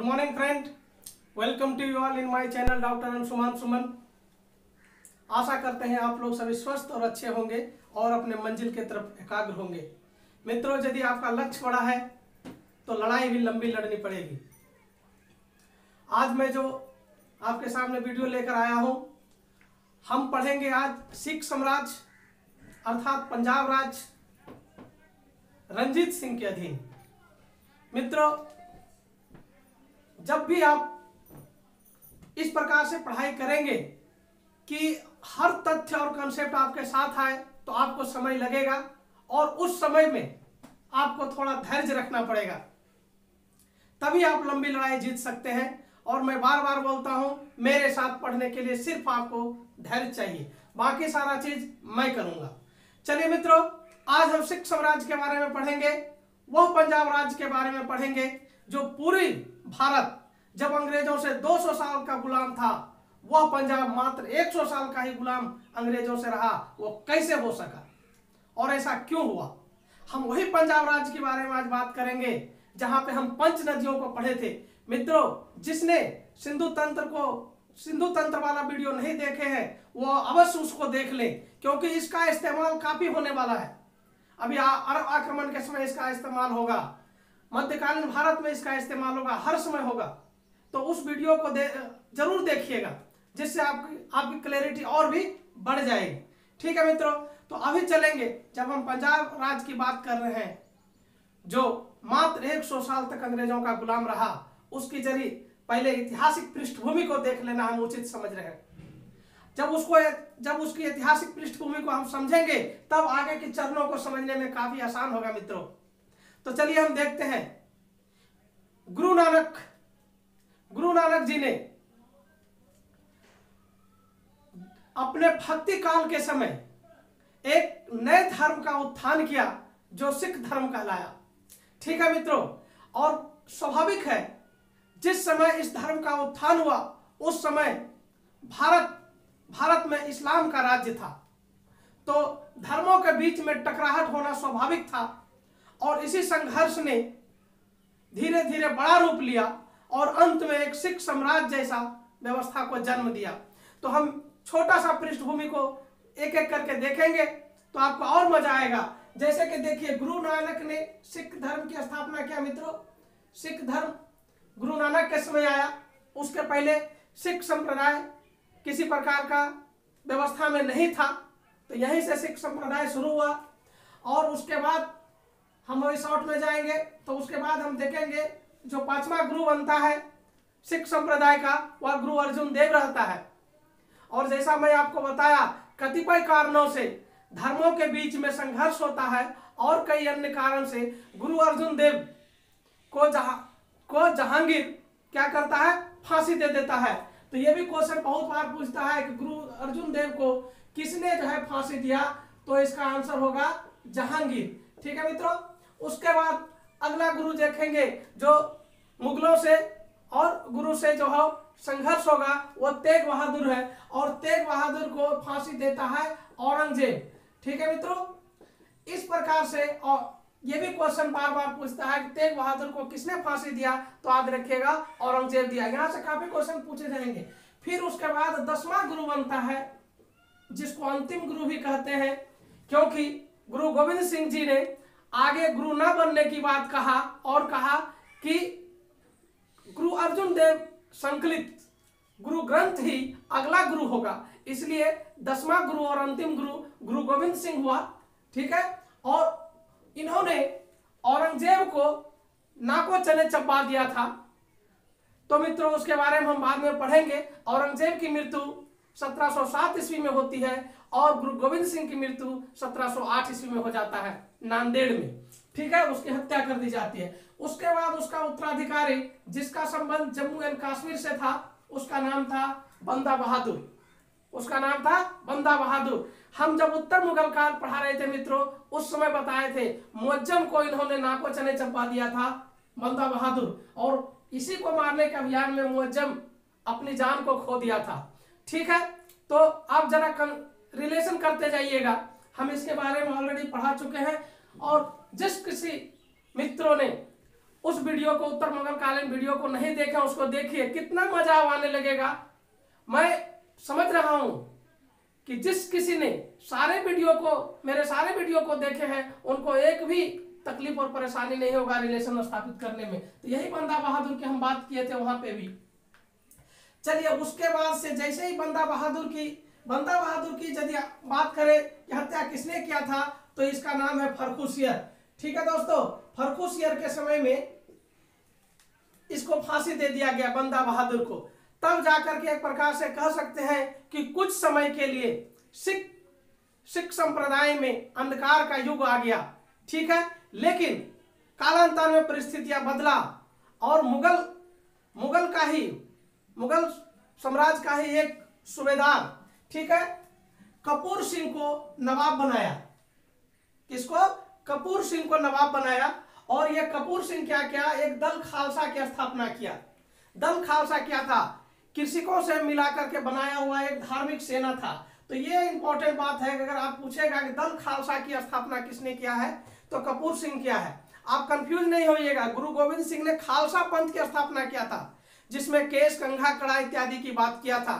Good morning friend, welcome to you all in my channel doctor Anshuman Suman. आशा करते हैं आप लोग सभी स्वस्थ और अच्छे होंगे और अपने मंजिल की तरफ एकाग्र होंगे। मित्रों, यदि आपका लक्ष्य बड़ा है तो लड़ाई भी लंबी लड़नी पड़ेगी। आज मैं जो आपके सामने वीडियो लेकर आया हूं, हम पढ़ेंगे आज सिख साम्राज्य अर्थात पंजाब राज रंजीत सिंह के अधीन। मित्रों, जब भी आप इस प्रकार से पढ़ाई करेंगे कि हर तथ्य और कंसेप्ट आपके साथ आए तो आपको समय लगेगा और उस समय में आपको थोड़ा धैर्य रखना पड़ेगा, तभी आप लंबी लड़ाई जीत सकते हैं। और मैं बार बार बोलता हूं, मेरे साथ पढ़ने के लिए सिर्फ आपको धैर्य चाहिए, बाकी सारा चीज मैं करूंगा। चलिए मित्रों, आज हम सिख साम्राज्य के बारे में पढ़ेंगे, वह पंजाब राज्य के बारे में पढ़ेंगे जो पूरी भारत जब अंग्रेजों से 200 साल का गुलाम था, वह पंजाब मात्र 100 साल का ही गुलाम अंग्रेजों से रहा। वो कैसे हो सका और ऐसा क्यों हुआ, हम वही पंजाब राज्य के बारे में आज बात करेंगे जहां पे हम पंच नदियों को पढ़े थे। मित्रों, जिसने सिंधु तंत्र वाला वीडियो नहीं देखे हैं वो अवश्य उसको देख लें, क्योंकि इसका इस्तेमाल काफी होने वाला है। अभी अरब आक्रमण के समय इसका इस्तेमाल होगा, मध्यकालीन भारत में इसका इस्तेमाल होगा, हर समय होगा। तो उस वीडियो को जरूर देखिएगा, जिससे आपकी क्लैरिटी और भी बढ़ जाएगी। ठीक है मित्रों, तो अभी चलेंगे, जब हम पंजाब राज्य की बात कर रहे हैं जो मात्र 100 साल तक अंग्रेजों का गुलाम रहा, उसकी जरिए पहले ऐतिहासिक पृष्ठभूमि को देख लेना हम उचित समझ रहे हैं। जब उसकी ऐतिहासिक पृष्ठभूमि को हम समझेंगे तब आगे के चरणों को समझने में काफी आसान होगा मित्रों। तो चलिए हम देखते हैं, गुरु नानक जी ने अपने भक्ति काल के समय एक नए धर्म का उत्थान किया जो सिख धर्म कहलाया। ठीक है मित्रों, और स्वाभाविक है, जिस समय इस धर्म का उत्थान हुआ उस समय भारत में इस्लाम का राज्य था, तो धर्मों के बीच में टकराहट होना स्वाभाविक था। और इसी संघर्ष ने धीरे धीरे बड़ा रूप लिया और अंत में एक सिख साम्राज्य जैसा व्यवस्था को जन्म दिया। तो हम छोटा सा पृष्ठभूमि को एक एक करके देखेंगे तो आपको और मजा आएगा। जैसे कि देखिए, गुरु नानक ने सिख धर्म की स्थापना किया। मित्रों, सिख धर्म गुरु नानक के समय आया, उसके पहले सिख संप्रदाय किसी प्रकार का व्यवस्था में नहीं था, तो यहीं से सिख संप्रदाय शुरू हुआ। और उसके बाद हम शॉर्ट में जाएंगे तो उसके बाद हम देखेंगे जो 5वां गुरु बनता है सिख संप्रदाय का, वह गुरु अर्जुन देव रहता है। और जैसा मैं आपको बताया, कतिपय कारणों से धर्मों के बीच में संघर्ष होता है और कई अन्य कारण से गुरु अर्जुन देव को जहांगीर क्या करता है, फांसी दे देता है। तो ये भी क्वेश्चन बहुत बार पूछता है कि गुरु अर्जुन देव को किसने जो है फांसी दिया, तो इसका आंसर होगा जहांगीर। ठीक है मित्रों, उसके बाद अगला गुरु देखेंगे जो मुगलों से और गुरु से जो है संघर्ष होगा, वो तेग बहादुर है, और तेग बहादुर को फांसी देता है औरंगजेब। ठीक है मित्रों, इस प्रकार से। और ये भी क्वेश्चन बार बार पूछता है कि तेग बहादुर को किसने फांसी दिया, तो याद रखिएगा औरंगजेब दिया। यहाँ से काफी क्वेश्चन पूछे जाएंगे। फिर उसके बाद 10वां गुरु बनता है, जिसको अंतिम गुरु भी कहते हैं, क्योंकि गुरु गोविंद सिंह जी ने आगे गुरु न बनने की बात कहा और कहा कि गुरु अर्जुन देव संकलित गुरु ग्रंथ ही अगला गुरु होगा, इसलिए 10वां गुरु और अंतिम गुरु गुरु गोविंद सिंह हुआ। ठीक है, और इन्होंने औरंगजेब को नाको चने चबा दिया था। तो मित्रों, उसके बारे में हम बाद में पढ़ेंगे। औरंगजेब की मृत्यु 1707 ईस्वी में होती है और गुरु गोविंद सिंह की मृत्यु 1708 ईस्वी में हो जाता है, नांदेड़ में। ठीक है, उसकी हत्या कर दी जाती है। उसके बाद उसका उत्तराधिकारी, जिसका संबंध जम्मू एंड कश्मीर से था, उसका नाम था बंदा बहादुर। हम जब उत्तर मुगल काल पढ़ा रहे थे मित्रों, उस समय बताए थे मुअज्जम को इन्होंने नाको चने चबा दिया था, बंदा बहादुर, और इसी को मारने के अभियान में मुअज्जम अपनी जान को खो दिया था। ठीक है, तो आप जरा रिलेशन करते जाइएगा, हम इसके बारे में ऑलरेडी पढ़ा चुके हैं। और जिस किसी मित्रों ने उस वीडियो को, उत्तर मुगल कालीन वीडियो को नहीं देखे उसको देखिए, कितना मजा आने लगेगा। मैं समझ रहा हूं कि जिस किसी ने सारे वीडियो को, मेरे सारे वीडियो को देखे हैं, उनको एक भी तकलीफ और परेशानी नहीं होगा रिलेशन स्थापित करने में। तो यही बंदा बहादुर की हम बात किए थे वहां पे भी। चलिए उसके बाद से जैसे ही बंदा बहादुर की यदि बात करें कि हत्या किसने किया था, तो इसका नाम है फर्रुखसियर। ठीक है दोस्तों, फर्रुखसियर के समय में इसको फांसी दे दिया गया बंदा बहादुर को। तब जाकर के एक प्रकार से कह सकते हैं कि कुछ समय के लिए सिख संप्रदाय में अंधकार का युग आ गया। ठीक है, लेकिन कालांतर में परिस्थितियां बदला और मुगल साम्राज्य का ही एक सूबेदार, ठीक है, कपूर सिंह को नवाब बनाया। किसको? कपूर सिंह को नवाब बनाया। और यह कपूर सिंह क्या किया, एक दल खालसा की स्थापना किया। दल खालसा क्या था? कृषकों से मिलाकर के बनाया हुआ एक धार्मिक सेना था। तो ये इंपॉर्टेंट बात है कि अगर आप पूछेगा कि दल खालसा की स्थापना किसने किया है, तो कपूर सिंह किया है। आप कंफ्यूज नहीं होइएगा, गुरु गोविंद सिंह ने खालसा पंथ की स्थापना किया था, जिसमें केस, कंघा, कड़ा इत्यादि की बात किया था।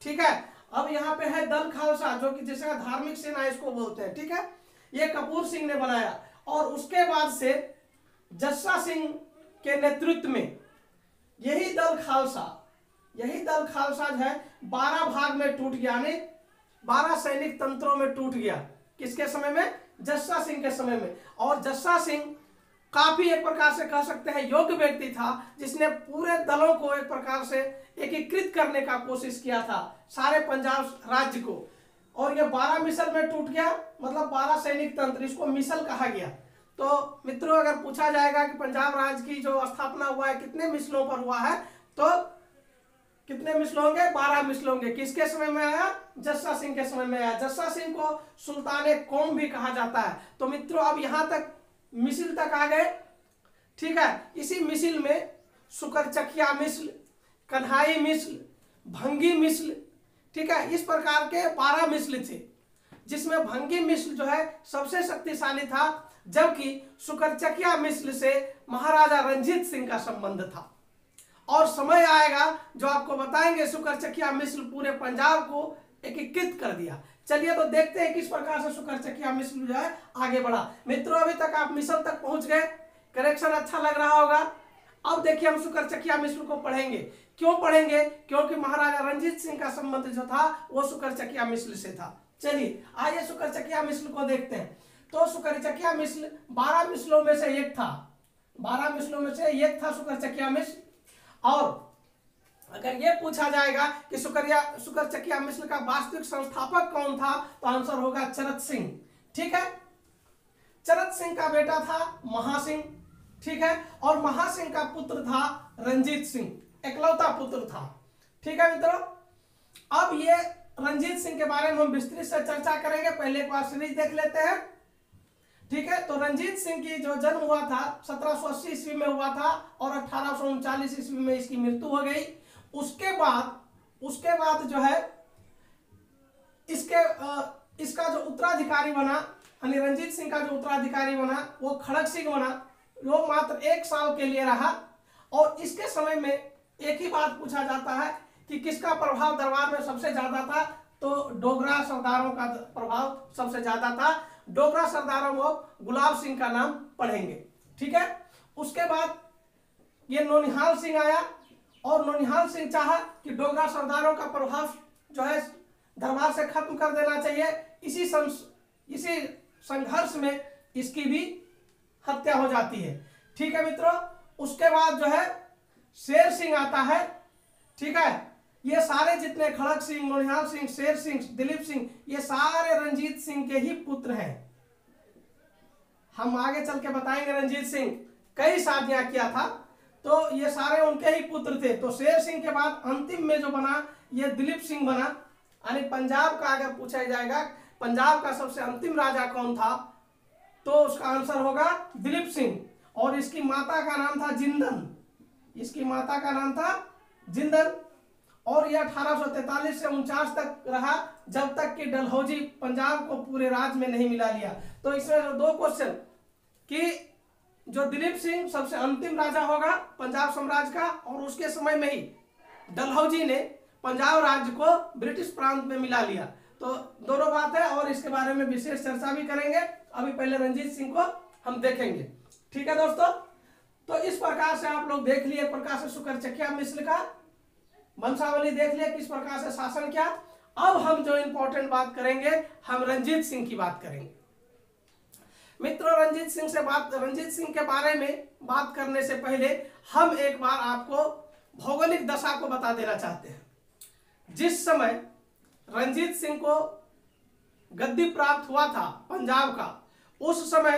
ठीक है, अब यहाँ पे है दल खालसा, जो कि जिसका धार्मिक सेना इसको बोलते हैं। ठीक है, ये कपूर सिंह ने बनाया। और उसके बाद से जस्सा सिंह के नेतृत्व में यही दल खालसा जो है 12 भाग में टूट गया, यानी 12 सैनिक तंत्रों में टूट गया। किसके समय में? जस्सा सिंह के समय में। और जस्सा सिंह काफी एक प्रकार से कह सकते हैं योग्य व्यक्ति था, जिसने पूरे दलों को एक प्रकार से एकीकृत करने का कोशिश किया था, सारे पंजाब राज्य को। और ये 12 मिसल में टूट गया, मतलब 12 सैनिक तंत्र, इसको मिसल कहा गया। तो मित्रों, अगर पूछा जाएगा कि पंजाब राज्य की जो स्थापना हुआ है कितने मिसलों पर हुआ है, तो कितने मिसल होंगे? 12 मिसल होंगे। किसके समय में आया? जस्सा सिंह के समय में आया। जस्सा सिंह को सुल्तान कौम भी कहा जाता है। तो मित्रों, अब यहां तक मिसिल तक आ गए। ठीक है, इसी मिसिल में सुकरचकिया मिसल, कन्हाई मिसल, भंगी मिसल, ठीक है, इस प्रकार के 12 मिसल थे, जिसमें भंगी मिसल जो है सबसे शक्तिशाली था, जबकि सुकरचकिया मिसल से महाराजा रंजीत सिंह का संबंध था। और समय आएगा जो आपको बताएंगे, सुकरचकिया मिसल पूरे पंजाब को एकीकृत कर दिया। चलिए तो देखते हैं किस प्रकार से सुकरचकिया मिसल जो है आगे बढ़ा। मित्रों, अभी तक आप मिसल तक पहुंच गए, करेक्शन अच्छा लग रहा होगा। अब देखिए हम सुकरचकिया मिसल को पढ़ेंगे। क्यों पढ़ेंगे? क्योंकि महाराजा रंजीत सिंह का संबंध जो था वो सुकरचकिया मिसल से था। चलिए आइए सुकरचकिया मिसल को देखते हैं। तो सुकरचकिया मिसल 12 मिसलों में से एक था, 12 मिसलों में से एक था सुकरचकिया मिसल। और अगर ये पूछा जाएगा कि सुकरचकिया मिसल का वास्तविक संस्थापक कौन था, तो आंसर होगा चरत सिंह। ठीक है, चरत सिंह का बेटा था महासिंह। ठीक है, और महासिंह का पुत्र था रंजीत सिंह, एकलौता पुत्र था। ठीक है मित्रों, अब ये रंजीत सिंह के बारे में हम विस्तृत से चर्चा करेंगे। पहले एक बार सीरीज देख लेते हैं। ठीक है, तो रंजीत सिंह की जो जन्म हुआ था 1780 ईस्वी में हुआ था और 1839 ईस्वी में इसकी मृत्यु हो गई। उसके बाद जो है इसका जो उत्तराधिकारी बना, यानी रंजीत सिंह का जो उत्तराधिकारी बना वो खड़ग सिंह बना। वो मात्र 1 साल के लिए रहा। और इसके समय में एक ही बात पूछा जाता है कि किसका प्रभाव दरबार में सबसे ज्यादा था, तो डोगरा सरदारों का प्रभाव सबसे ज्यादा था। डोगरा सरदारों में गुलाब सिंह का नाम पढ़ेंगे। ठीक है, उसके बाद ये नौनिहाल सिंह आया और नौनिहाल सिंह चाहा कि डोगरा सरदारों का प्रभाव जो है दरबार से खत्म कर देना चाहिए। इसी संघर्ष में इसकी भी हत्या हो जाती है। ठीक है मित्रों, उसके बाद जो है शेर सिंह आता है। ठीक है, ये सारे जितने खड़ग सिंह, नौनिहाल सिंह, शेर सिंह, दिलीप सिंह, ये सारे रंजीत सिंह के ही पुत्र हैं। हम आगे चल के बताएंगे रंजीत सिंह कई शादियां किया था, तो ये सारे उनके ही पुत्र थे। तो शेर सिंह के बाद अंतिम में जो बना ये दिलीप सिंह बना। यानी पंजाब का अगर पूछा जाएगा पंजाब का सबसे अंतिम राजा कौन था, तो उसका आंसर होगा दिलीप सिंह। और इसकी माता का नाम था जिंदन, इसकी माता का नाम था जिंदन। और यह 1843 से 49 तक रहा, जब तक कि डलहौजी पंजाब को पूरे राज्य में नहीं मिला लिया। तो इसमें 2 क्वेश्चन कि जो दिलीप सिंह सबसे अंतिम राजा होगा पंजाब साम्राज्य का, और उसके समय में ही डलहौजी ने पंजाब राज्य को ब्रिटिश प्रांत में मिला लिया। तो दोनों बात है और इसके बारे में विशेष चर्चा भी करेंगे। अभी पहले रणजीत सिंह को हम देखेंगे। ठीक है दोस्तों, तो इस प्रकार से आप लोग देख लिए, एक प्रकार से शुक्रचक्या मिश्र का वंशावली देख लिए, किस प्रकार से शासन किया। अब हम जो इंपॉर्टेंट बात करेंगे, हम रंजीत सिंह की बात करेंगे। मित्रों, रंजीत सिंह के बारे में बात करने से पहले हम एक बार आपको भौगोलिक दशा को बता देना चाहते हैं। जिस समय रंजीत सिंह को गद्दी प्राप्त हुआ था पंजाब का, उस समय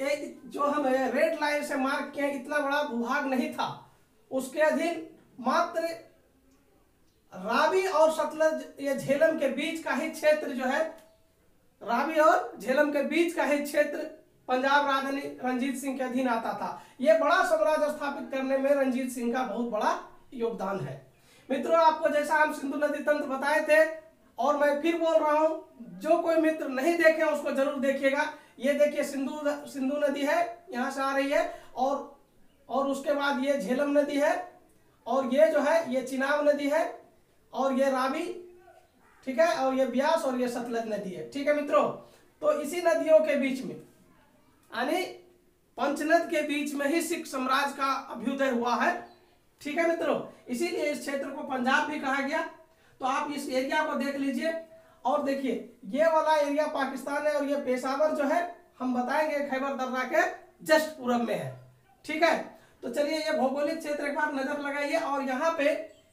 एक जो हम रेड लाइन से मार्क किए इतना बड़ा भूभाग नहीं था। उसके अधीन मात्र रावी और सतलज, ये झेलम के बीच का ही क्षेत्र जो है, रावी और झेलम के बीच का ही क्षेत्र पंजाब राजधानी रंजीत सिंह के अधीन आता था। यह बड़ा साम्राज्य स्थापित करने में रंजीत सिंह का बहुत बड़ा योगदान है। मित्रों, आपको जैसा हम सिंधु नदी तंत्र बताए थे, और मैं फिर बोल रहा हूं, जो कोई मित्र नहीं देखे उसको जरूर देखिएगा। ये देखिए सिंधु नदी है, यहां से आ रही है, और उसके बाद ये झेलम नदी है, और ये जो है ये चिनाब नदी है, और ये रावी, ठीक है, और ये ब्यास और ये सतलज नदी है। ठीक है मित्रों, तो इसी नदियों के बीच में यानी पंचनद के बीच में ही सिख साम्राज्य का अभ्युदय हुआ है। ठीक है मित्रों, इसीलिए इस क्षेत्र को पंजाब भी कहा गया। तो आप इस एरिया को देख लीजिए, और देखिए ये वाला एरिया पाकिस्तान है, और ये पेशावर जो है हम बताएंगे खैबर दर्रा के जस्ट पूरब में है। ठीक है, तो चलिए ये भौगोलिक क्षेत्र एक बार नजर लगाइए, और यहाँ पे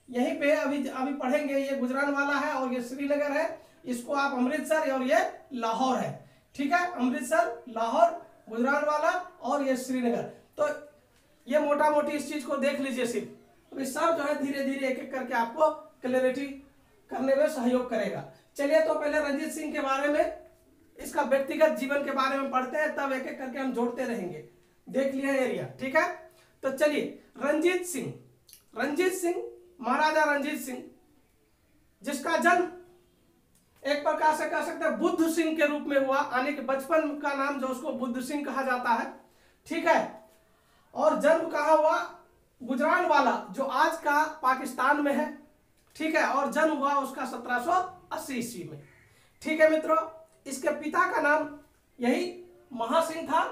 यहीं पे अभी पढ़ेंगे, ये गुजरानवाला है और ये श्रीनगर है, इसको आप अमृतसर, और ये लाहौर है। ठीक है, अमृतसर, लाहौर, गुजरानवाला और ये श्रीनगर। तो ये मोटा मोटी इस चीज को देख लीजिए सिर्फ। अभी सब जो है धीरे धीरे एक एक करके आपको क्लैरिटी करने में सहयोग करेगा। चलिए, तो पहले रंजीत सिंह के बारे में, इसका व्यक्तिगत जीवन के बारे में पढ़ते हैं, तब एक एक करके हम जोड़ते रहेंगे। देख लिया एरिया, ठीक है। तो चलिए, रंजीत सिंह महाराजा रंजीत सिंह, जिसका जन्म एक प्रकार से कह सकते हैं बुद्ध सिंह के रूप में हुआ, यानी कि बचपन का नाम जो उसको बुद्ध सिंह कहा जाता है। ठीक है, और जन्म कहाँ हुआ? गुजरानवाला, जो आज का पाकिस्तान में है। ठीक है, और जन्म हुआ उसका 1780 ईस्वी में। ठीक है मित्रों, इसके पिता का नाम यही महासिंह था।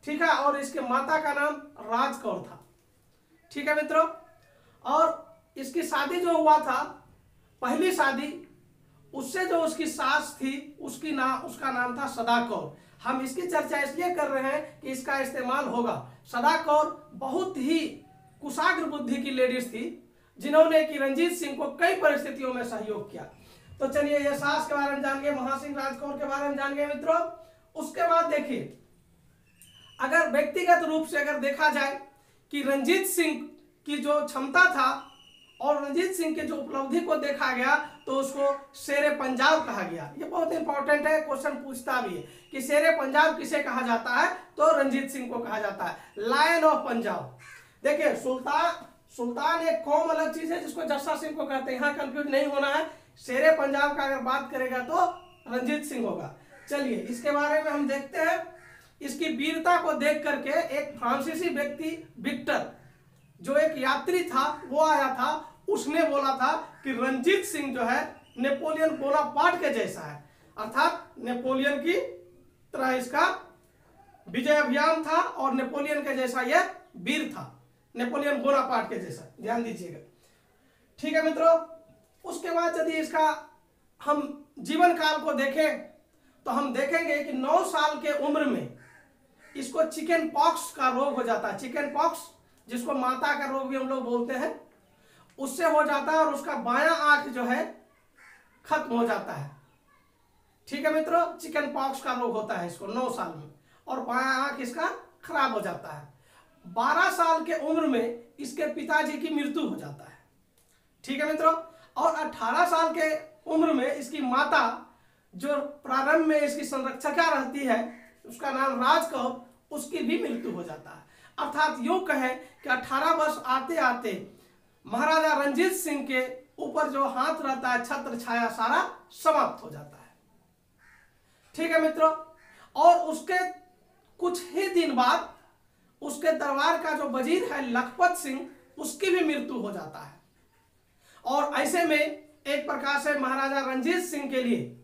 ठीक है, और इसके माता का नाम राजकौर था। ठीक है मित्रों, और इसकी शादी जो हुआ था, पहली शादी, उससे जो उसकी सास थी उसका नाम था सदा कौर। हम इसकी चर्चा इसलिए कर रहे हैं कि इसका इस्तेमाल होगा। सदा कौर बहुत ही कुशाग्र बुद्धि की लेडीज थी, जिन्होंने कि रंजीत सिंह को कई परिस्थितियों में सहयोग किया। तो चलिए, ये सास के बारे में जान गए, महासिंह राजकौर के बारे में जान गए मित्रों। उसके बाद देखिए, अगर व्यक्तिगत रूप से अगर देखा जाए कि रंजीत सिंह की जो क्षमता था और रंजीत सिंह के जो उपलब्धि को देखा गया, तो उसको शेरे पंजाब कहा गया। ये बहुत इंपॉर्टेंट है, क्वेश्चन पूछता भी है कि शेरे पंजाब किसे कहा जाता है, तो रंजीत सिंह को कहा जाता है, लायन ऑफ पंजाब। देखिए, सुल्तान एक कौम अलग चीज है, जिसको जस्सा सिंह को कहते हैं, यहाँ कंफ्यूज नहीं होना है। शेरे पंजाब का अगर बात करेगा तो रंजीत सिंह होगा। चलिए, इसके बारे में हम देखते हैं। इसकी वीरता को देख करके एक फ्रांसीसी व्यक्ति विक्टर, जो एक यात्री था, वो आया था, उसने बोला था कि रंजीत सिंह जो है नेपोलियन बोनापार्ट के जैसा है, अर्थात नेपोलियन की तरह इसका विजय अभियान था, और नेपोलियन के जैसा यह वीर था, नेपोलियन बोनापार्ट के जैसा। ध्यान दीजिएगा। ठीक है मित्रों, उसके बाद यदि इसका हम जीवन काल को देखें, तो हम देखेंगे कि 9 साल के उम्र में इसको चिकन पॉक्स का रोग हो जाता है। चिकन पॉक्स, जिसको माता का रोग भी हम लोग बोलते हैं, उससे हो जाता है, और उसका बायां आंख जो है खत्म हो जाता है। ठीक है मित्रों, चिकन पॉक्स का रोग होता है इसको 9 साल में, और बायां आंख इसका खराब हो जाता है। 12 साल के उम्र में इसके पिताजी की मृत्यु हो जाता है। ठीक है मित्रों, और 18 साल के उम्र में इसकी माता, जो प्रारंभ में इसकी संरक्षका रहती है, उसका नाम राजकौर, उसकी भी मृत्यु हो जाता है। अर्थात यूं कहें कि 18 वर्ष आते आते महाराजा रंजीत सिंह के ऊपर जो हाथ रहता है, छत्र छाया सारा समाप्त हो जाता है। ठीक है मित्रों, और उसके कुछ ही दिन बाद उसके दरबार का जो वजीर है लखपत सिंह, उसकी भी मृत्यु हो जाता है। और ऐसे में एक प्रकार से महाराजा रंजीत सिंह के लिए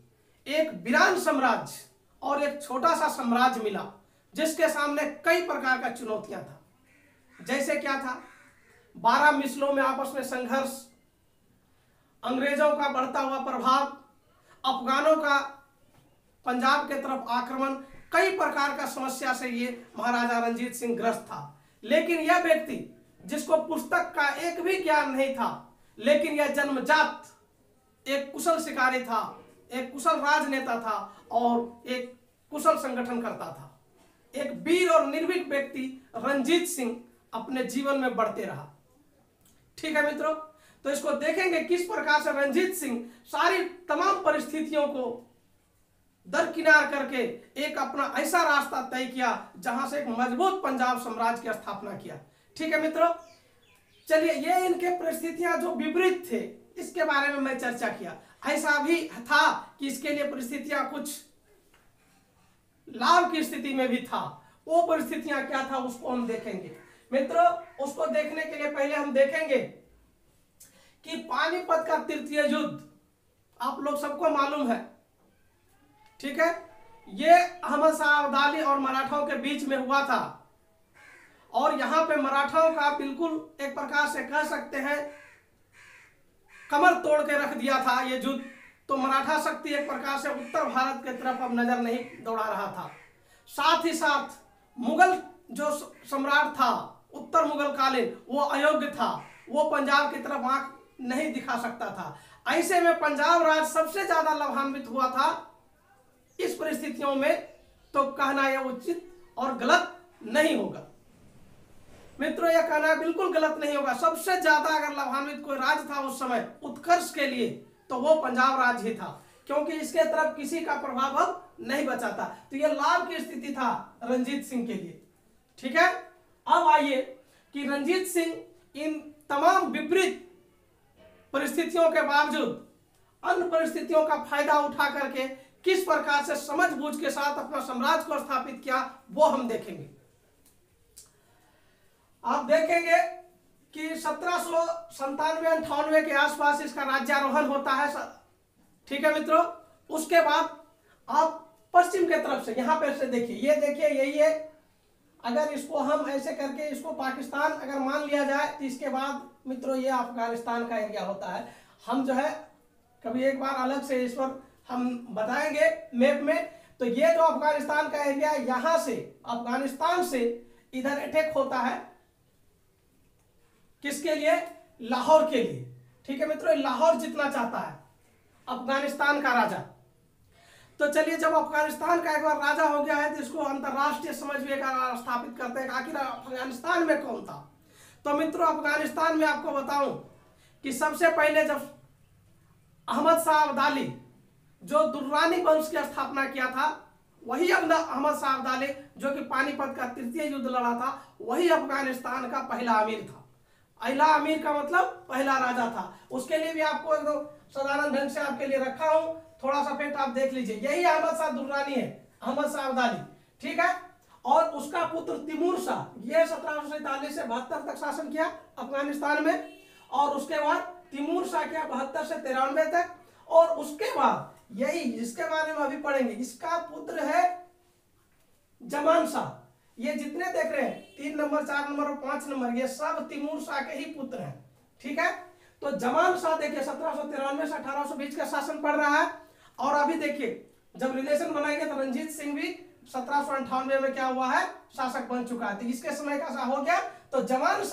एक वीरान साम्राज्य और एक छोटा सा साम्राज्य मिला, जिसके सामने कई प्रकार का चुनौतियां था। जैसे क्या था, 12 मिसलों में आपस में संघर्ष, अंग्रेजों का बढ़ता हुआ प्रभाव, अफगानों का पंजाब के तरफ आक्रमण, कई प्रकार का समस्या से ये महाराजा रंजीत सिंह ग्रस्त था। लेकिन यह व्यक्ति जिसको पुस्तक का एक भी ज्ञान नहीं था, लेकिन यह जन्मजात एक कुशल शिकारी था, एक कुशल राजनेता था और एक कुशल संगठन करता था। एक वीर और निर्भीक व्यक्ति रंजीत सिंह अपने जीवन में बढ़ते रहा। ठीक है मित्रों, तो इसको देखेंगे किस प्रकार से रंजीत सिंह सारी तमाम परिस्थितियों को दरकिनार करके एक अपना ऐसा रास्ता तय किया जहां से एक मजबूत पंजाब साम्राज्य की स्थापना किया। ठीक है मित्रों, चलिए ये इनके परिस्थितियां जो विपरीत थे इसके बारे में मैं चर्चा किया। ऐसा भी था कि इसके लिए परिस्थितियां कुछ लाभ की स्थिति में भी था। वो परिस्थितियां क्या था उसको हम देखेंगे मित्रों। उसको देखने के लिए पहले हम देखेंगे कि पानीपत का तृतीय युद्ध आप लोग सबको मालूम है। ठीक है, ये अहमद शाह अब्दाली और मराठाओं के बीच में हुआ था और यहां पे मराठाओं का बिल्कुल एक प्रकार से कह सकते हैं कमर तोड़ के रख दिया था ये युद्ध। तो मराठा शक्ति एक प्रकार से उत्तर भारत की तरफ अब नजर नहीं दौड़ा रहा था। साथ ही साथ मुगल जो सम्राट था उत्तर मुगल कालीन, वो अयोग्य था, वो पंजाब की तरफ आंख नहीं दिखा सकता था। ऐसे में पंजाब राज सबसे ज्यादा लाभान्वित हुआ था इस परिस्थितियों में। तो कहना यह उचित और गलत नहीं होगा मित्रों, यह कहना बिल्कुल गलत नहीं होगा। सबसे ज्यादा अगर लाभान्वित कोई राज्य था उस समय उत्कर्ष के लिए तो वो पंजाब राज्य ही था, क्योंकि इसके तरफ किसी का प्रभाव अब नहीं बचा था। तो यह लाभ की स्थिति था रंजीत सिंह के लिए। ठीक है, अब आइए कि रंजीत सिंह इन तमाम विपरीत परिस्थितियों के बावजूद अन्य परिस्थितियों का फायदा उठा करके किस प्रकार से समझबूझ के साथ अपना साम्राज्य को स्थापित किया, वो हम देखेंगे। आप देखेंगे कि 1797-98 के आसपास इसका राज्यारोहण होता है। ठीक है मित्रों, उसके बाद आप पश्चिम के तरफ से यहां पर से देखिए, ये देखिए यही है। अगर इसको हम ऐसे करके इसको पाकिस्तान अगर मान लिया जाए तो इसके बाद मित्रों ये अफगानिस्तान का एरिया होता है। हम जो है कभी एक बार अलग से इस पर हम बताएंगे मैप में। तो ये जो अफगानिस्तान का एरिया, यहां से अफगानिस्तान से इधर अटैक होता है किसके लिए? लाहौर के लिए। ठीक है मित्रों, लाहौर जीतना चाहता है अफगानिस्तान का राजा। तो चलिए, जब अफगानिस्तान का एक बार राजा हो गया है तो इसको अंतरराष्ट्रीय समझिए का स्थापित करते हैं आखिर अफगानिस्तान में कौन था। तो मित्रों अफगानिस्तान में आपको बताऊं कि सबसे पहले जब अहमद शाह अब्दाली जो दुर्रानी वंश की स्थापना किया था, वही अहमद शाह अब्दाली जो कि पानीपत का तृतीय युद्ध लड़ा था, वही अफगानिस्तान का पहला अमीर था। अहला अमीर का मतलब पहला राजा था। उसके लिए भी आपको एकदम साधारण ढंग से आपके लिए रखा हूं, थोड़ा सा फैक्ट आप देख लीजिए। यही अहमद शाह दुर्रानी है, अहमद शाह अब्दाली। ठीक है, और उसका पुत्र तिमूर शाह, ये 1747 से 72 तक शासन किया अफगानिस्तान में। और उसके बाद तिमूर शाह किया 72 से 93 तक। और उसके बाद यही जिसके बारे में अभी पढ़ेंगे, इसका पुत्र है जमान शाह। ये जितने देख रहे हैं 3 नंबर 4 नंबर और 5 नंबर, ये सब तिमूर शाह के ही पुत्र हैं। ठीक है, तो जमान शाह देखिए 1793 से 1820 का शासन पड़ रहा है। और अभी देखिए जब रिलेशन बनाएंगे तो रंजीत सिंह भी 1798 में क्या हुआ है, शासक बन चुका है। तो इसके समय का सा हो गया। तो जमान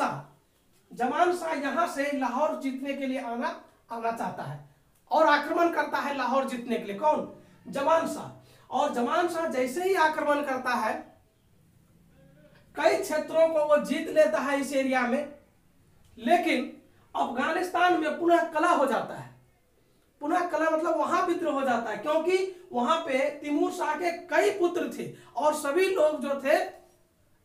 शाह यहां से लाहौर जीतने के लिए आना चाहता है और आक्रमण करता है लाहौर जीतने के लिए। कौन? जमान शाह। और जमान शाह जैसे ही आक्रमण करता है, कई क्षेत्रों को वो जीत लेता है इस एरिया में, लेकिन अफगानिस्तान में पुनः कलह हो जाता है। पुनः कलह मतलब वहां विद्रोह हो जाता है, क्योंकि वहां पे तिमूर शाह के कई पुत्र थे और सभी लोग जो थे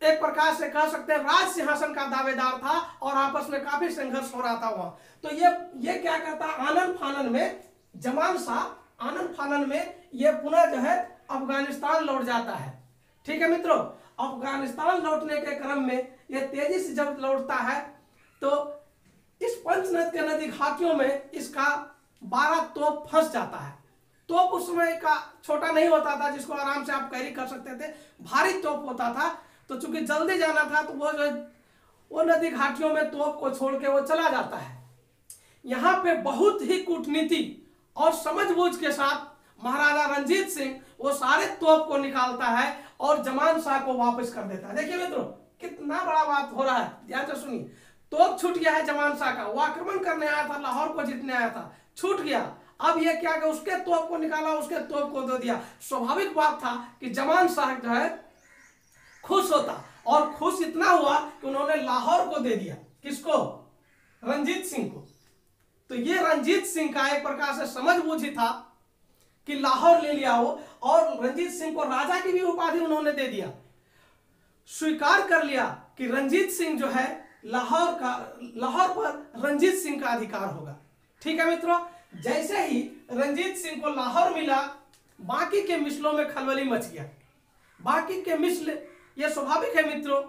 एक प्रकार से कह सकते हैं राज सिंहासन का दावेदार था और आपस में काफी संघर्ष हो रहा था वहां। तो ये क्या करता है, आनन फानन में जमान शाह आनन फानन में ये पुनः जो है अफगानिस्तान लौट जाता है। ठीक है मित्रों, अफगानिस्तान लौटने के क्रम में ये तेजी से जब लौटता है तो इस पंचनद के नदी घाटियों में इसका 12 तोप फंस जाता है। तोप उस समय का छोटा नहीं होता था जिसको आराम से आप कैरी कर सकते थे, भारी तोप होता था। तो चूंकि जल्दी जाना था तो वो नदी घाटियों में तोप को छोड़ के वो चला जाता है। यहाँ पे बहुत ही कूटनीति और समझबूझ के साथ महाराजा रंजीत सिंह वो सारे तोप को निकालता है और जमान शाह को वापस कर देता है। देखिए मित्रों कितना बड़ा बात हो रहा है, ध्यान से सुनिए। तोप छूट गया है जमान शाह का, वो आक्रमण करने आया था, लाहौर को जीतने आया था, छूट गया। अब ये क्या कि उसके तोप को निकाला, उसके तोप को दे दिया। स्वाभाविक बात था कि जमान शाह जो है खुश होता, और खुश इतना हुआ कि उन्होंने लाहौर को दे दिया। किसको? रंजीत सिंह को। तो ये रंजीत सिंह का एक प्रकार से समझबूझ ही था कि लाहौर ले लिया हो, और रंजीत सिंह को राजा की भी उपाधि उन्होंने दे दिया। स्वीकार कर लिया कि रंजीत सिंह जो है लाहौर पर रंजीत सिंह का अधिकार होगा। ठीक है मित्रों, जैसे ही रंजीत सिंह को लाहौर मिला, बाकी के मिसलों में खलबली मच गया। बाकी के मिसल, यह स्वाभाविक है मित्रों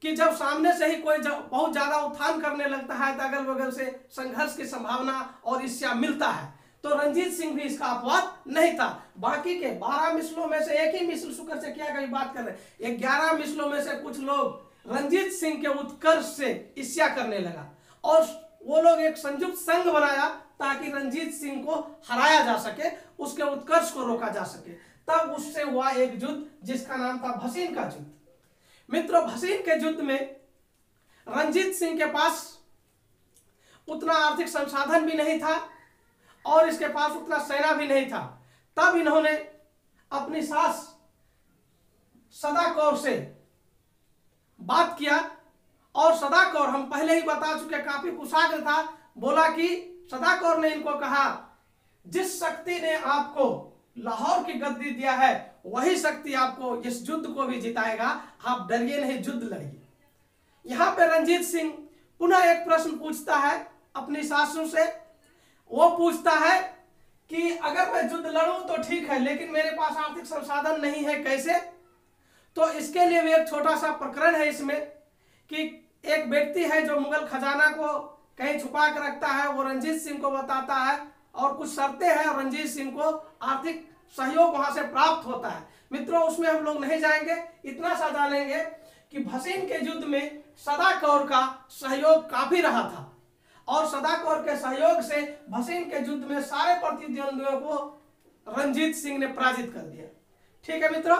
कि जब सामने से ही कोई बहुत ज्यादा उत्थान करने लगता है तो अगल बगल से संघर्ष की संभावना और ईर्ष्या मिलता है। तो रंजीत सिंह भी इसका अपवाद नहीं था। बाकी के 12 मिसलों में से एक ही मिसल शुक्र से क्या कभी बात कर रहे हैं, 11 मिसलों में से कुछ लोग रंजीत सिंह के उत्कर्ष से ईर्ष्या करने लगा, और वो लोग एक संयुक्त संघ बनाया ताकि रंजीत सिंह को हराया जा सके, उसके उत्कर्ष को रोका जा सके। तब उससे हुआ एक युद्ध जिसका नाम था भसीन का युद्ध। मित्रों, भसीन के युद्ध में रंजीत सिंह के पास उतना आर्थिक संसाधन भी नहीं था और इसके पास उतना सेना भी नहीं था। तब इन्होंने अपनी सास सदा कौर से बात किया, और सदा कौर, हम पहले ही बता चुके, काफी कुशाग्र था। बोला कि सदा कौर ने इनको कहा, जिस शक्ति ने आपको लाहौर की गद्दी दिया है वही शक्ति आपको इस युद्ध को भी जिताएगा, आप डरिए नहीं, युद्ध लड़िए। यहां पे रंजीत सिंह पुनः एक प्रश्न पूछता है अपनी सासू से। वो पूछता है कि अगर मैं युद्ध लड़ूं तो ठीक है, लेकिन मेरे पास आर्थिक संसाधन नहीं है, कैसे? तो इसके लिए भी एक छोटा सा प्रकरण है इसमें कि एक व्यक्ति है जो मुगल खजाना को कहीं छुपा कर रखता है, वो रंजीत सिंह को बताता है और कुछ शर्तें हैं, और रंजीत सिंह को आर्थिक सहयोग वहां से प्राप्त होता है। मित्रों, उसमें हम लोग नहीं जाएंगे, इतना सा जानेंगे कि भसीन के युद्ध में सदा कौर का सहयोग काफी रहा था, और सदा कौर के सहयोग से भसीन के युद्ध में सारे प्रतिद्वंदियों को रंजीत सिंह ने पराजित कर दिया। ठीक है मित्रों,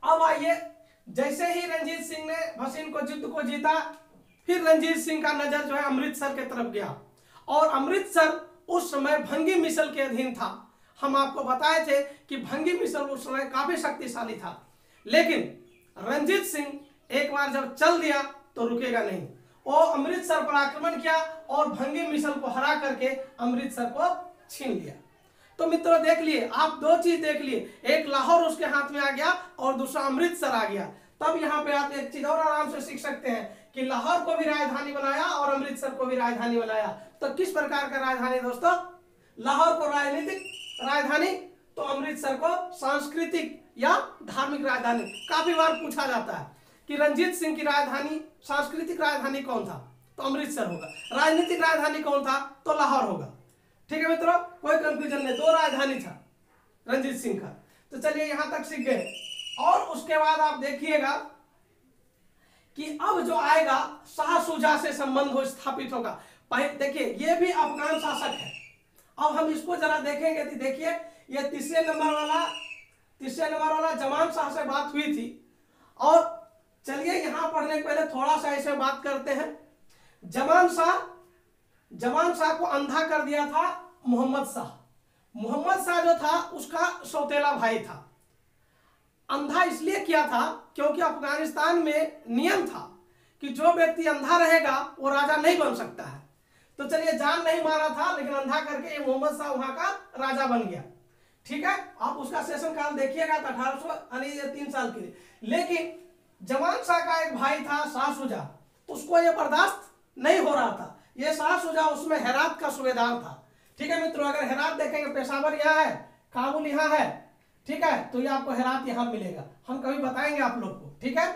अब आइए, जैसे ही रंजीत सिंह ने भसीन को युद्ध को जीता, फिर रंजीत सिंह का नजर जो है अमृतसर के तरफ गया, और अमृतसर उस समय भंगी मिसल के अधीन था। हम आपको बताए थे कि भंगी मिसल उस समय काफी शक्तिशाली था, लेकिन रंजीत सिंह एक बार जब चल दिया तो रुकेगा नहीं। वो अमृतसर पर आक्रमण किया और भंगी मिसल को हरा करके अमृतसर को छीन लिया। तो मित्रों देख लिए आप, दो चीज देख लिए, एक लाहौर उसके हाथ में आ गया और दूसरा अमृतसर आ गया। तब यहाँ पे आप एक चीज और आराम से सीख सकते हैं कि लाहौर को भी राजधानी बनाया और अमृतसर को भी राजधानी बनाया। तो किस प्रकार का राजधानी दोस्तों? लाहौर को राजनीतिक राजधानी, तो अमृतसर को सांस्कृतिक या धार्मिक राजधानी। काफी बार पूछा जाता है कि रंजीत सिंह की राजधानी, सांस्कृतिक राजधानी कौन था? तो अमृतसर होगा। राजनीतिक राजधानी कौन था? तो लाहौर होगा। ठीक है मित्रों, कोई कंफ्यूजन नहीं, दो राजधानी था रंजीत सिंह का। तो चलिए यहां तक सीख गए, और उसके बाद आप देखिएगा कि अब जो आएगा शाह शुजा से संबंध स्थापित होगा। पहले देखिए, ये भी अफगान शासक है। अब हम इसको जरा देखेंगे तो देखिए, ये तीसरे नंबर वाला जमान शाह से बात हुई थी। और चलिए यहां पढ़ने के पहले थोड़ा सा ऐसे बात करते हैं। जमान शाह को अंधा कर दिया था मोहम्मद शाह जो था उसका सौतेला भाई था। अंधा इसलिए किया था क्योंकि अफगानिस्तान में नियम था कि जो व्यक्ति अंधा रहेगा वो राजा नहीं बन सकता है। तो चलिए, जान नहीं मारा था लेकिन अंधा करके ये मोहम्मद शाह वहां का राजा बन गया। ठीक है, आप उसका शासन काल देखिएगा तो 1800 3 साल के लिए। लेकिन जमान शाह का एक भाई था शाह शुजा, उसको ये बर्दाश्त नहीं हो रहा था। ये शाह शुजा उसमें हेरात का सूबेदार था। ठीक है मित्रों, अगर हेरात देखेंगे, पेशावर यहाँ है, काबुल यहाँ है, ठीक है, तो ये आपको हेरात यहाँ मिलेगा, हम कभी बताएंगे आप लोग को, ठीक है,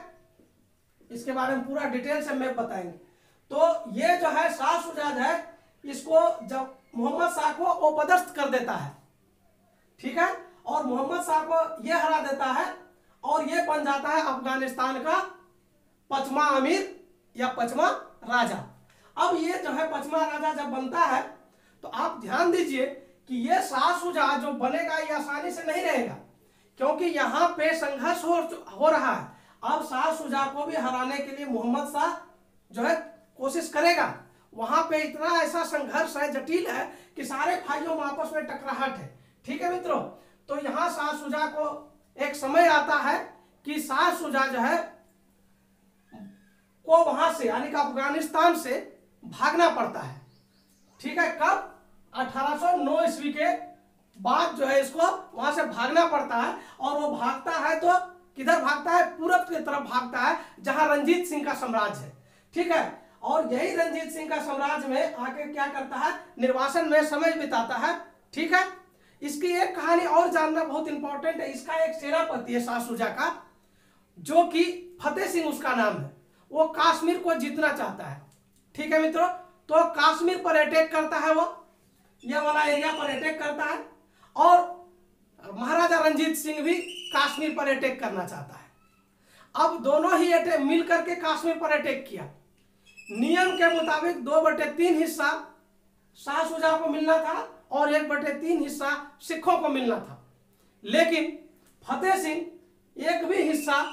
इसके बारे में पूरा डिटेल से मैप बताएंगे। तो ये जो है शाह शुजा है, इसको जब मोहम्मद शाह को वो पदस्थ कर देता है, ठीक है, और मोहम्मद शाह को ये हरा देता है और ये बन जाता है अफगानिस्तान का पचमा अमीर या पचमा राजा। अब ये जो है पचमा राजा जब बनता है तो आप ध्यान दीजिए कि ये शाह शुजा जो बनेगा ये आसानी से नहीं रहेगा, क्योंकि यहाँ पे संघर्ष हो रहा है। अब शाह शुजा को भी हराने के लिए मोहम्मद शाह जो है कोशिश करेगा। वहां पे इतना ऐसा संघर्ष है, जटिल है कि सारे भाइयों में आपस में टकराहट है, ठीक है मित्रों। तो यहाँ शाह शुजा को एक समय आता है कि शाह शुजा जो है को वहां से यानी कि अफगानिस्तान से भागना पड़ता है, ठीक है। कब? 1809 ईस्वी के बाद जो है इसको वहां से भागना पड़ता है, और वो भागता है तो किधर भागता है? पूरब की तरफ भागता है, जहां रंजीत सिंह का साम्राज्य है, ठीक है। और यही रंजीत सिंह का साम्राज्य में आके क्या करता है? निर्वासन में समय बिताता है, ठीक है। इसकी एक कहानी और जानना बहुत इंपॉर्टेंट है। इसका एक सेनापति है शाह शुजा का, जो कि फतेह सिंह उसका नाम है। वो कश्मीर को जीतना चाहता है, ठीक है मित्रों। तो कश्मीर पर अटैक करता है, वो ये वाला एरिया पर अटैक करता है, और महाराजा रंजीत सिंह भी कश्मीर पर अटैक करना चाहता है। अब दोनों ही अटैक मिल करके कश्मीर पर अटैक किया। नियम के मुताबिक 2/3 हिस्सा शाह शुजा को मिलना था और 1/3 हिस्सा सिखों को मिलना था, लेकिन फतेह सिंह एक भी हिस्सा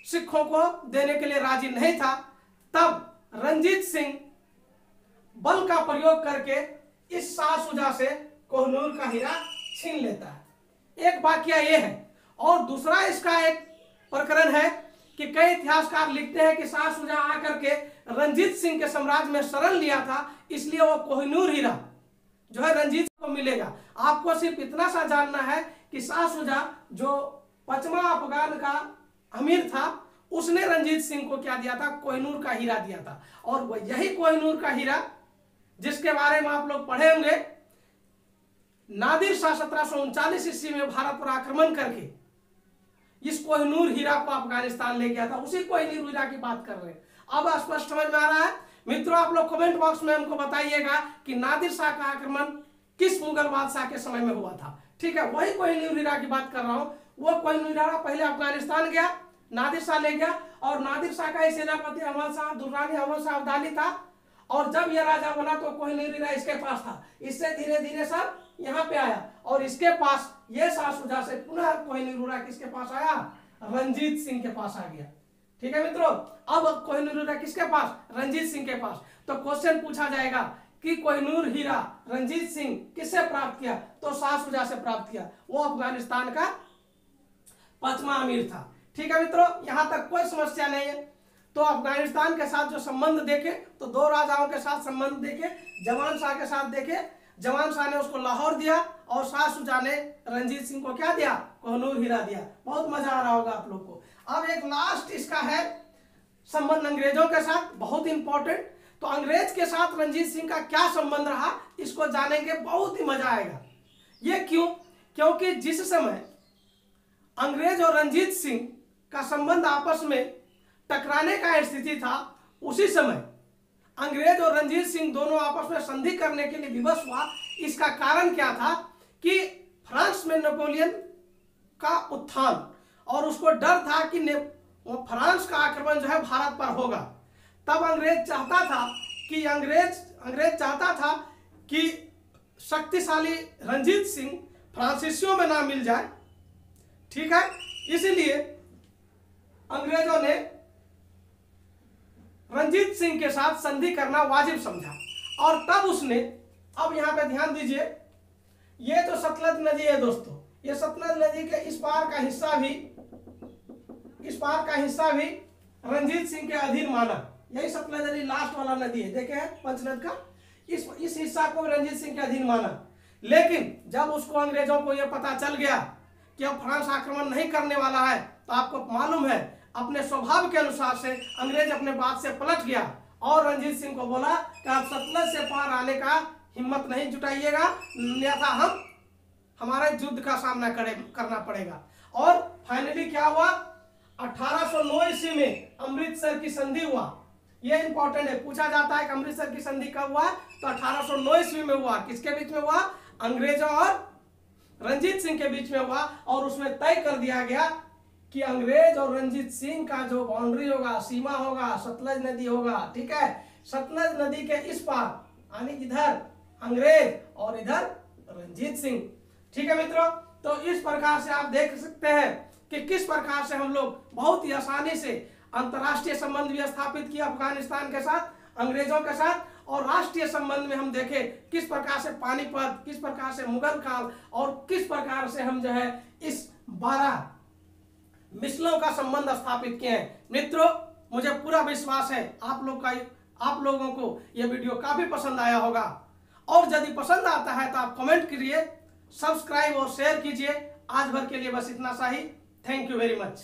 सिखों को देने के लिए राजी नहीं था। तब रंजीत सिंह बल का प्रयोग करके इस शाह शुजा से कोहिनूर का हीरा छीन लेता है। एक वाकया ये है, और दूसरा इसका एक प्रकरण है कि कई इतिहासकार लिखते हैं कि शाह शुजा आकर के रंजीत सिंह के साम्राज्य में शरण लिया था, इसलिए वो कोहिनूर हीरा जो है रंजीत को मिलेगा। आपको सिर्फ इतना सा जानना है कि शाह शुजा जो पचमा अफगान का अमीर था, उसने रंजीत सिंह को क्या दिया था? कोहिनूर का हीरा दिया था। और यही कोहिनूर का हीरा, जिसके बारे में आप लोग पढ़े होंगे, नादिर शाह 1739 ईस्वी में भारत पर आक्रमण करके इस कोहिनूर हीरा को अफगानिस्तान ले गया था। उसी कोहिनूर हीरा की बात कर रहे हैं। अब स्पष्ट समझ में आ रहा है मित्रों? आप लोग कमेंट बॉक्स में हमको बताइएगा कि नादिर शाह का आक्रमण किस मुगल बादशाह के समय में हुआ था, ठीक है। वही कोहिनूर हीरा की बात कर रहा हूं। वो कोहिनूर हीरा पहले अफगानिस्तान गया, नादिर शाह ले गया, और नादिर शाह का सेनापति अहमद शाह दुर्रानी अहमद शाह अब्दाली था। और जब यह राजा बना तो कोहिनूर हीरा इसके पास था। इससे धीरे धीरे सब यहाँ पे आया, और इसके पास ये शाह शुजा से पुनः कोहिनूर हीरा किसके पास आया? रंजीत सिंह के पास आ गया, ठीक है मित्रों। अब कोहिनूर हीरा किसके पास? रंजीत सिंह के पास। तो क्वेश्चन पूछा जाएगा कि कोहिनूर हीरा रंजीत सिंह किससे प्राप्त किया? तो शाह शुजा से प्राप्त किया। वो अफगानिस्तान का पचमा अमीर था, ठीक है मित्रों। यहां तक कोई समस्या नहीं है। तो अफगानिस्तान के साथ जो संबंध देखे तो दो राजाओं के साथ संबंध देखे। जमान शाह के साथ देखे, जमान शाह ने उसको लाहौर दिया और शाह शुजा ने रंजीत सिंह को क्या दिया? कोहिनूर हीरा दिया। बहुत मजा आ रहा होगा आप लोग को। अब एक लास्ट इसका है संबंध अंग्रेजों के साथ, बहुत इंपॉर्टेंट। तो अंग्रेज के साथ रंजीत सिंह का क्या संबंध रहा, इसको जानेंगे, बहुत ही मजा आएगा। ये क्यों? क्योंकि जिस समय अंग्रेज और रंजीत सिंह का संबंध आपस में टकराने का स्थिति था, उसी समय अंग्रेज और रंजीत सिंह दोनों आपस में संधि करने के लिए विवश हुआ। इसका कारण क्या था कि फ्रांस में नेपोलियन का उत्थान, और उसको डर था कि फ्रांस का आक्रमण जो है भारत पर होगा। तब अंग्रेज चाहता था कि शक्तिशाली रंजीत सिंह फ्रांसीसियों में ना मिल जाए, ठीक है। इसलिए अंग्रेजों ने रंजीत सिंह के साथ संधि करना वाजिब समझा, और तब उसने, अब यहां पे ध्यान दीजिए, ये तो सतलज नदी है दोस्तों, ये सतलज नदी के इस पार का हिस्सा भी रंजीत सिंह के अधीन माना। यही सतलज नदी लास्ट वाला नदी है, देखे हैं पंचनद का, इस हिस्सा को रंजीत सिंह के अधीन माना। लेकिन जब उसको अंग्रेजों को यह पता चल गया कि अब फ्रांस आक्रमण नहीं करने वाला है, तो आपको मालूम है अपने स्वभाव के अनुसार से अंग्रेज अपने बात से पलट गया और रंजीत सिंह को बोला कि आप सतलज से पार आने का हिम्मत नहीं जुटाइएगा, अन्यथा हम हमारे युद्ध का सामना करना पड़ेगा। और फाइनली क्या हुआ, 1809 ईस्वी में अमृतसर की संधि हुआ। यह इंपॉर्टेंट है, पूछा जाता है कि अमृतसर की संधि कब हुआ, तो 1809 ईस्वी में हुआ। किसके बीच में हुआ, अंग्रेजों और रंजीत सिंह के बीच में हुआ। और उसमें तय कर दिया गया कि अंग्रेज और रंजीत सिंह का जो बाउंड्री होगा, सीमा होगा, सतलज नदी होगा, ठीक है। सतलज नदी के इस पार यानी इधर अंग्रेज और इधर रंजीत सिंह, ठीक है मित्रों। तो इस प्रकार से आप देख सकते हैं कि किस प्रकार से हम लोग बहुत ही आसानी से अंतर्राष्ट्रीय संबंध भी स्थापित किया अफगानिस्तान के साथ, अंग्रेजों के साथ। और राष्ट्रीय संबंध में हम देखें किस प्रकार से पानीपत, किस प्रकार से मुगल काल, और किस प्रकार से हम जो है इस 12 मिसलों का संबंध स्थापित किए हैं। मित्रों, मुझे पूरा विश्वास है आप लोगों को यह वीडियो काफी पसंद आया होगा। और यदि पसंद आता है तो आप कमेंट करिए, सब्सक्राइब और शेयर कीजिए। आज भर के लिए बस इतना सा ही। Thank you very much.